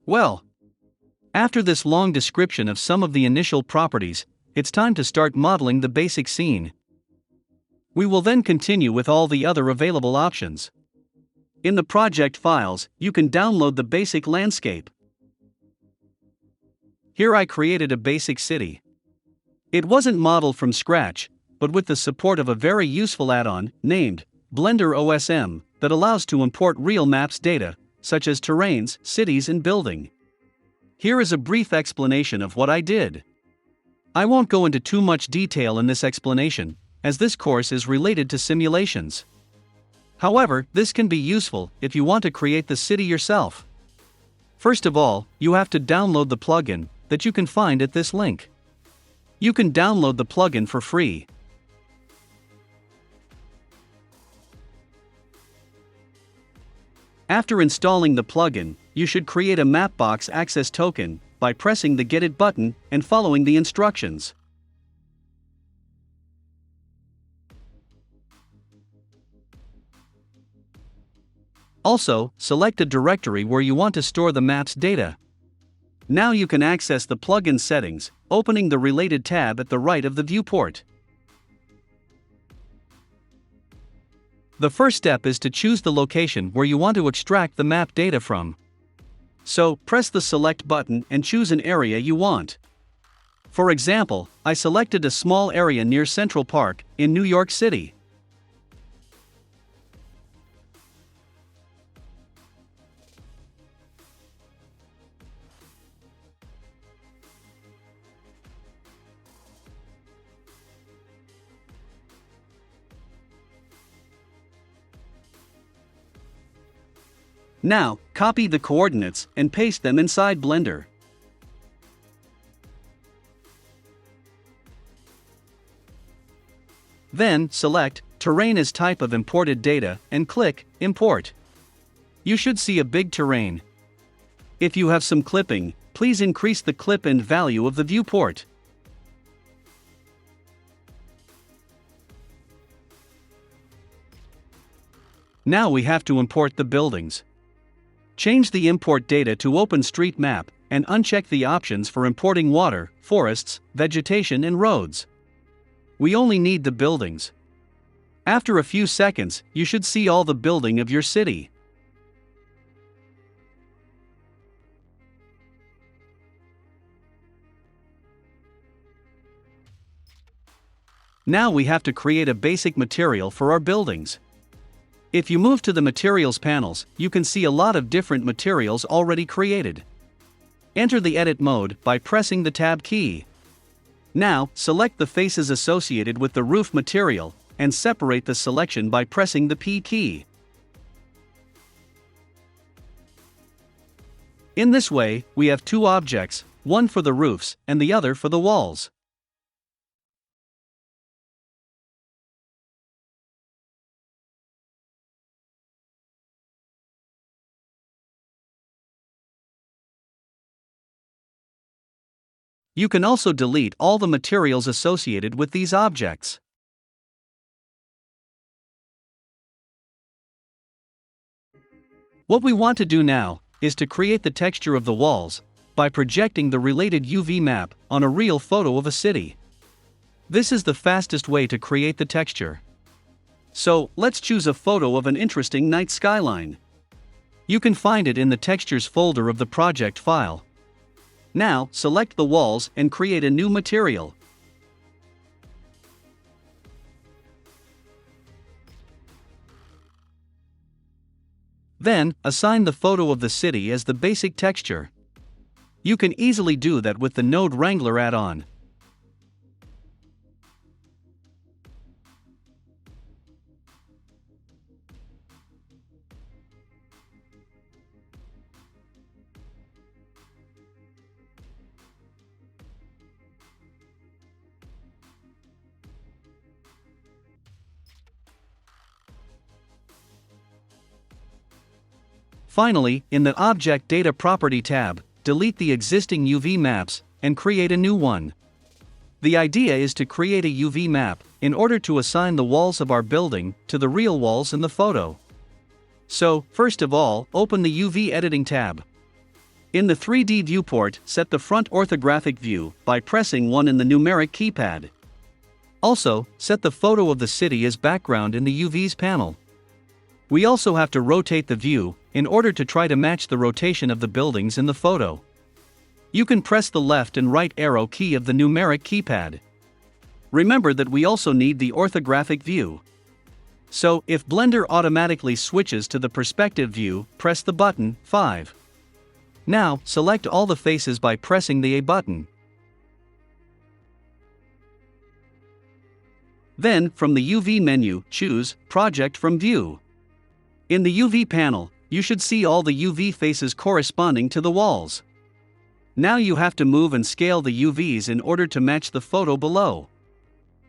Well, after this long description of some of the initial properties, it's time to start modeling the basic scene. We will then continue with all the other available options. In the project files, you can download the basic landscape. Here I created a basic city. It wasn't modeled from scratch, but with the support of a very useful add-on, named Blender OSM, that allows to import real maps data, such as terrains, cities and building. Here is a brief explanation of what I did. I won't go into too much detail in this explanation, as this course is related to simulations. However, this can be useful if you want to create the city yourself. First of all, you have to download the plugin that you can find at this link. You can download the plugin for free. After installing the plugin, you should create a Mapbox access token by pressing the Get It button and following the instructions. Also, select a directory where you want to store the map's data. Now you can access the plugin settings, opening the related tab at the right of the viewport. The first step is to choose the location where you want to extract the map data from. So, press the Select button and choose an area you want. For example, I selected a small area near Central Park, in New York City. Now, copy the coordinates and paste them inside Blender. Then, select Terrain as type of imported data and click Import. You should see a big terrain. If you have some clipping, please increase the clip end value of the viewport. Now we have to import the buildings. Change the import data to OpenStreetMap and uncheck the options for importing water, forests, vegetation and roads. We only need the buildings. After a few seconds, you should see all the building of your city. Now we have to create a basic material for our buildings. If you move to the Materials panels, you can see a lot of different materials already created. Enter the Edit mode by pressing the Tab key. Now, select the faces associated with the roof material, and separate the selection by pressing the P key. In this way, we have two objects, one for the roofs and the other for the walls. You can also delete all the materials associated with these objects. What we want to do now is to create the texture of the walls by projecting the related UV map on a real photo of a city. This is the fastest way to create the texture. So, let's choose a photo of an interesting night skyline. You can find it in the Textures folder of the project file. Now, select the walls and create a new material. Then, assign the photo of the city as the basic texture. You can easily do that with the Node Wrangler add-on. Finally, in the Object Data Property tab, delete the existing UV maps and create a new one. The idea is to create a UV map in order to assign the walls of our building to the real walls in the photo. So, first of all, open the UV Editing tab. In the 3D viewport, set the front orthographic view by pressing 1 in the numeric keypad. Also, set the photo of the city as background in the UVs panel. We also have to rotate the view in order to try to match the rotation of the buildings in the photo. You can press the left and right arrow key of the numeric keypad. Remember that we also need the orthographic view. So, if Blender automatically switches to the perspective view, press the button 5. Now, select all the faces by pressing the A button. Then, from the UV menu, choose Project from View. In the UV panel, you should see all the UV faces corresponding to the walls. Now you have to move and scale the UVs in order to match the photo below.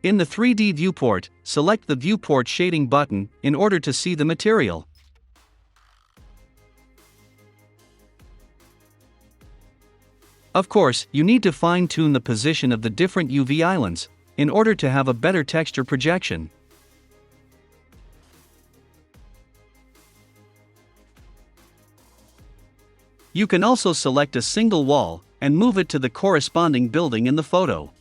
In the 3D viewport, select the Viewport Shading button in order to see the material. Of course, you need to fine-tune the position of the different UV islands in order to have a better texture projection. You can also select a single wall and move it to the corresponding building in the photo.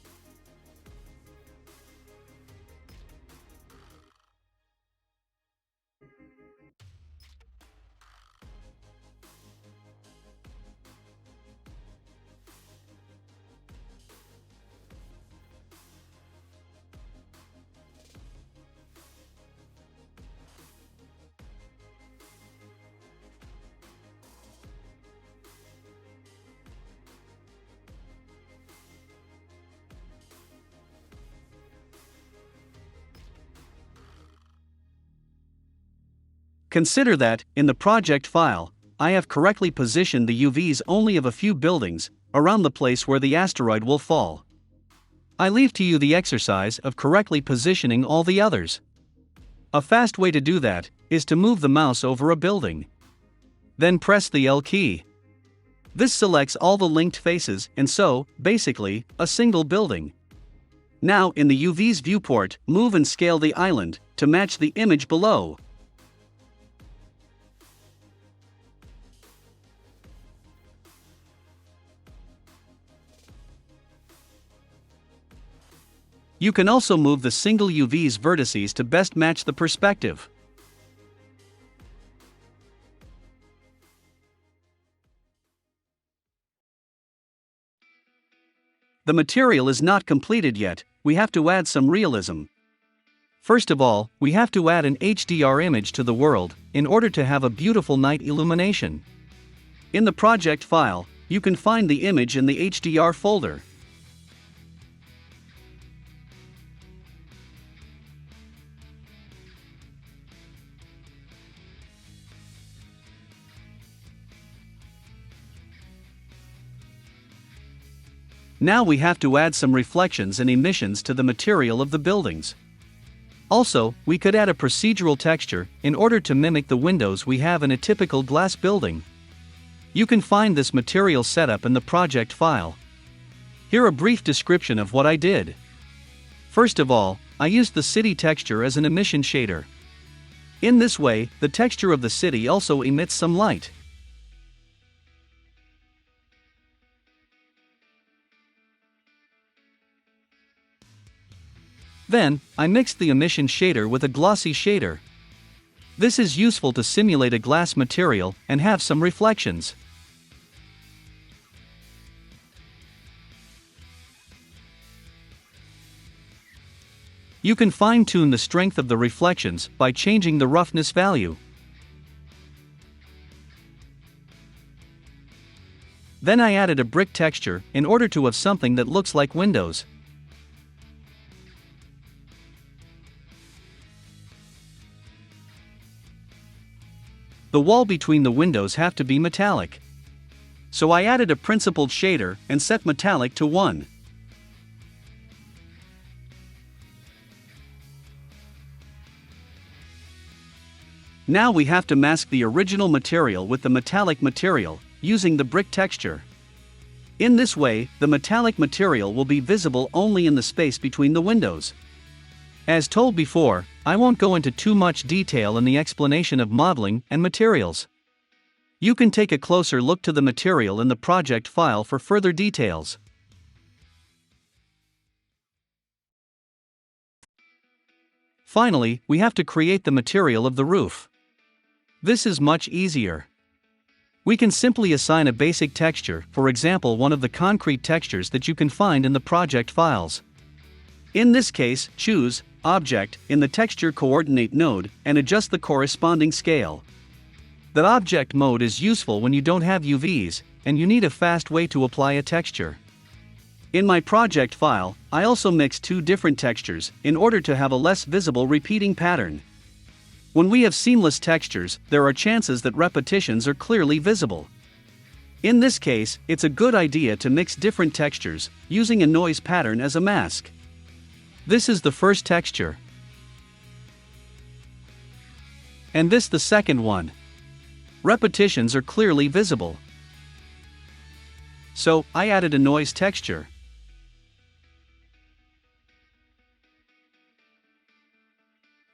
Consider that, in the project file, I have correctly positioned the UVs only of a few buildings around the place where the asteroid will fall. I leave to you the exercise of correctly positioning all the others. A fast way to do that is to move the mouse over a building. Then press the L key. This selects all the linked faces and so, basically, a single building. Now in the UV's viewport, move and scale the island to match the image below. You can also move the single UV's vertices to best match the perspective. The material is not completed yet, we have to add some realism. First of all, we have to add an HDR image to the world in order to have a beautiful night illumination. In the project file, you can find the image in the HDR folder. Now we have to add some reflections and emissions to the material of the buildings. Also, we could add a procedural texture in order to mimic the windows we have in a typical glass building. You can find this material setup in the project file. Here a brief description of what I did. First of all, I used the city texture as an emission shader. In this way, the texture of the city also emits some light. Then, I mixed the emission shader with a glossy shader. This is useful to simulate a glass material and have some reflections. You can fine-tune the strength of the reflections by changing the roughness value. Then I added a brick texture in order to have something that looks like windows. The wall between the windows have to be metallic. So I added a principled shader and set metallic to 1. Now we have to mask the original material with the metallic material, using the brick texture. In this way, the metallic material will be visible only in the space between the windows. As told before, I won't go into too much detail in the explanation of modeling and materials. You can take a closer look to the material in the project file for further details. Finally, we have to create the material of the roof. This is much easier. We can simply assign a basic texture, for example one of the concrete textures that you can find in the project files. In this case, choose Object in the Texture Coordinate node and adjust the corresponding scale. The object mode is useful when you don't have UVs, and you need a fast way to apply a texture. In my project file, I also mixed two different textures in order to have a less visible repeating pattern. When we have seamless textures, there are chances that repetitions are clearly visible. In this case, it's a good idea to mix different textures, using a noise pattern as a mask. This is the first texture. And this the second one. Repetitions are clearly visible. So, I added a noise texture.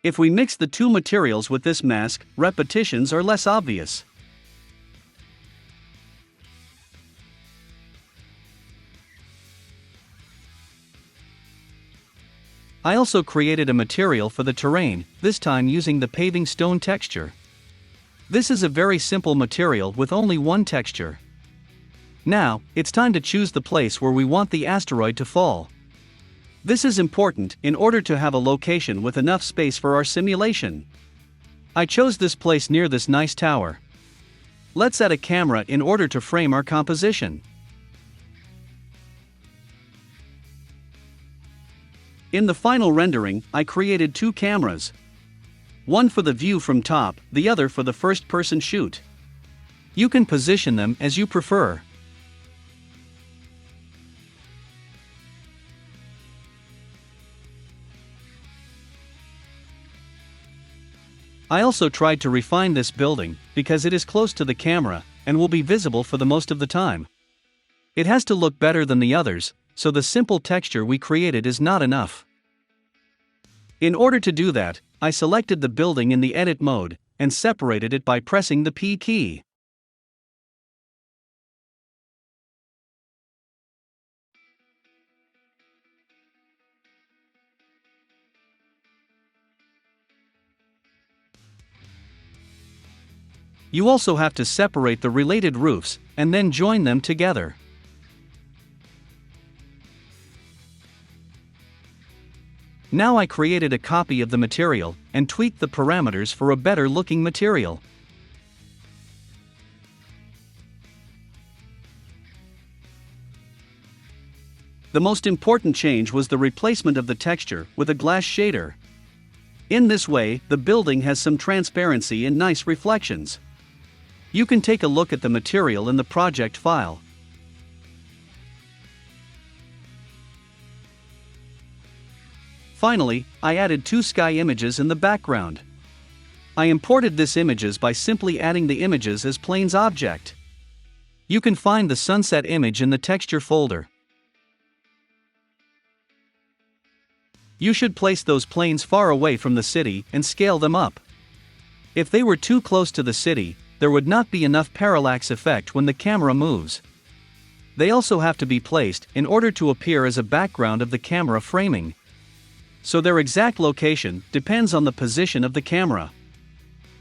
If we mix the two materials with this mask, repetitions are less obvious. I also created a material for the terrain, this time using the paving stone texture. This is a very simple material with only one texture. Now, it's time to choose the place where we want the asteroid to fall. This is important in order to have a location with enough space for our simulation. I chose this place near this nice tower. Let's add a camera in order to frame our composition. In the final rendering, I created two cameras. One for the view from top, the other for the first-person shoot. You can position them as you prefer. I also tried to refine this building, because it is close to the camera, and will be visible for the most of the time. It has to look better than the others, so the simple texture we created is not enough. In order to do that, I selected the building in the edit mode, and separated it by pressing the P key. You also have to separate the related roofs, and then join them together. Now I created a copy of the material, and tweaked the parameters for a better looking material. The most important change was the replacement of the texture with a glass shader. In this way, the building has some transparency and nice reflections. You can take a look at the material in the project file. Finally, I added two sky images in the background. I imported these images by simply adding the images as planes object. You can find the sunset image in the texture folder. You should place those planes far away from the city and scale them up. If they were too close to the city, there would not be enough parallax effect when the camera moves. They also have to be placed in order to appear as a background of the camera framing. So their exact location depends on the position of the camera.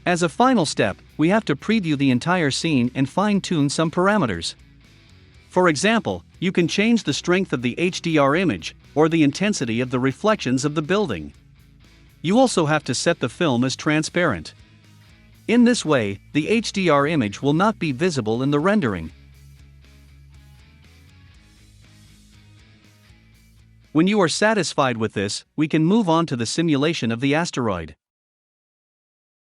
As a final step, we have to preview the entire scene and fine-tune some parameters. For example, you can change the strength of the HDR image, or the intensity of the reflections of the building. You also have to set the film as transparent. In this way, the HDR image will not be visible in the rendering. When you are satisfied with this, we can move on to the simulation of the asteroid.